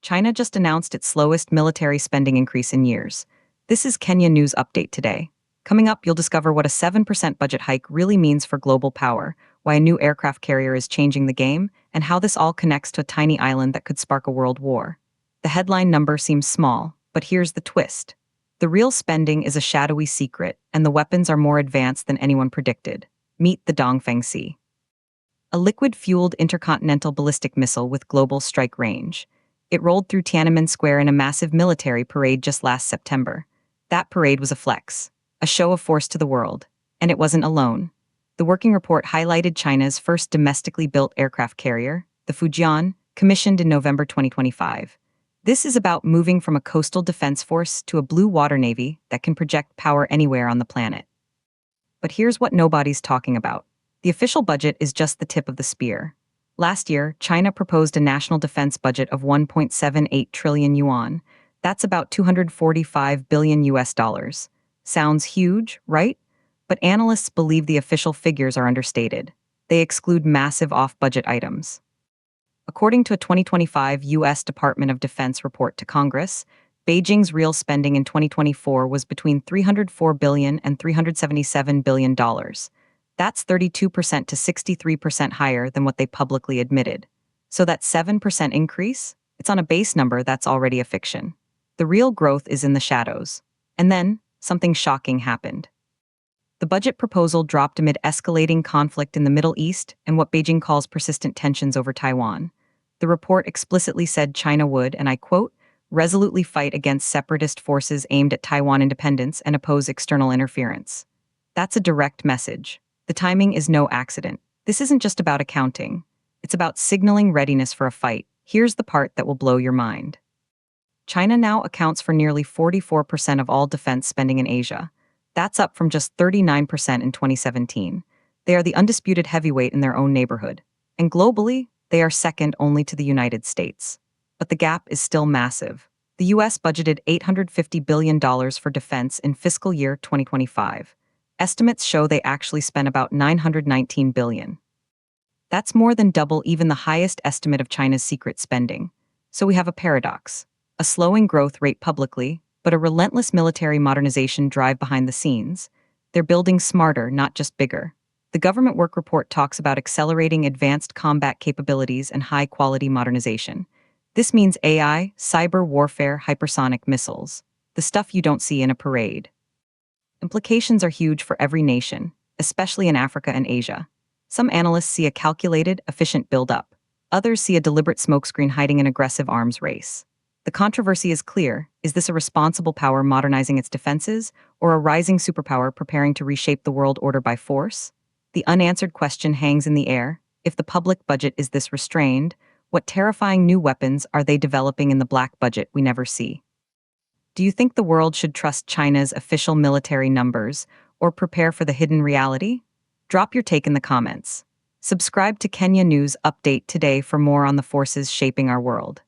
China just announced its slowest military spending increase in years. This is Kenya News Update today. Coming up, you'll discover what a 7% budget hike really means for global power, why a new aircraft carrier is changing the game, and how this all connects to a tiny island that could spark a world war. The headline number seems small, but here's the twist. The real spending is a shadowy secret, and the weapons are more advanced than anyone predicted. Meet the Dongfeng, a liquid-fueled intercontinental ballistic missile with global strike range. It rolled through Tiananmen Square in a massive military parade just last September. That parade was a flex, a show of force to the world, and it wasn't alone. The working report highlighted China's first domestically built aircraft carrier, the Fujian, commissioned in November 2025. This is about moving from a coastal defense force to a blue water navy that can project power anywhere on the planet. But here's what nobody's talking about. The official budget is just the tip of the spear. Last year, China proposed a national defense budget of 1.78 trillion yuan. That's about 245 billion US dollars. Sounds huge, right? But analysts believe the official figures are understated. They exclude massive off-budget items. According to a 2025 U.S. Department of Defense report to Congress, Beijing's real spending in 2024 was between $304 billion and $377 billion. That's 32% to 63% higher than what they publicly admitted. So that 7% increase? It's on a base number that's already a fiction. The real growth is in the shadows. And then, something shocking happened. The budget proposal dropped amid escalating conflict in the Middle East and what Beijing calls persistent tensions over Taiwan. The report explicitly said China would, and I quote, resolutely fight against separatist forces aimed at Taiwan independence and oppose external interference. That's a direct message. The timing is no accident. This isn't just about accounting. It's about signaling readiness for a fight. Here's the part that will blow your mind. China now accounts for nearly 44% of all defense spending in Asia. That's up from just 39% in 2017. They are the undisputed heavyweight in their own neighborhood. And globally, they are second only to the United States. But the gap is still massive. The U.S. budgeted $850 billion for defense in fiscal year 2025. Estimates show they actually spent about $919 billion. That's more than double even the highest estimate of China's secret spending. So we have a paradox. A slowing growth rate publicly, but a relentless military modernization drive behind the scenes. They're building smarter, not just bigger. The government work report talks about accelerating advanced combat capabilities and high-quality modernization. This means AI, cyber warfare, hypersonic missiles. The stuff you don't see in a parade. Implications are huge for every nation, especially in Africa and Asia. Some analysts see a calculated, efficient build-up. Others see a deliberate smokescreen hiding an aggressive arms race. The controversy is clear. Is this a responsible power modernizing its defenses, or a rising superpower preparing to reshape the world order by force? The unanswered question hangs in the air. If the public budget is this restrained, what terrifying new weapons are they developing in the black budget we never see? Do you think the world should trust China's official military numbers, or prepare for the hidden reality? Drop your take in the comments. Subscribe to Kenya News Update today for more on the forces shaping our world.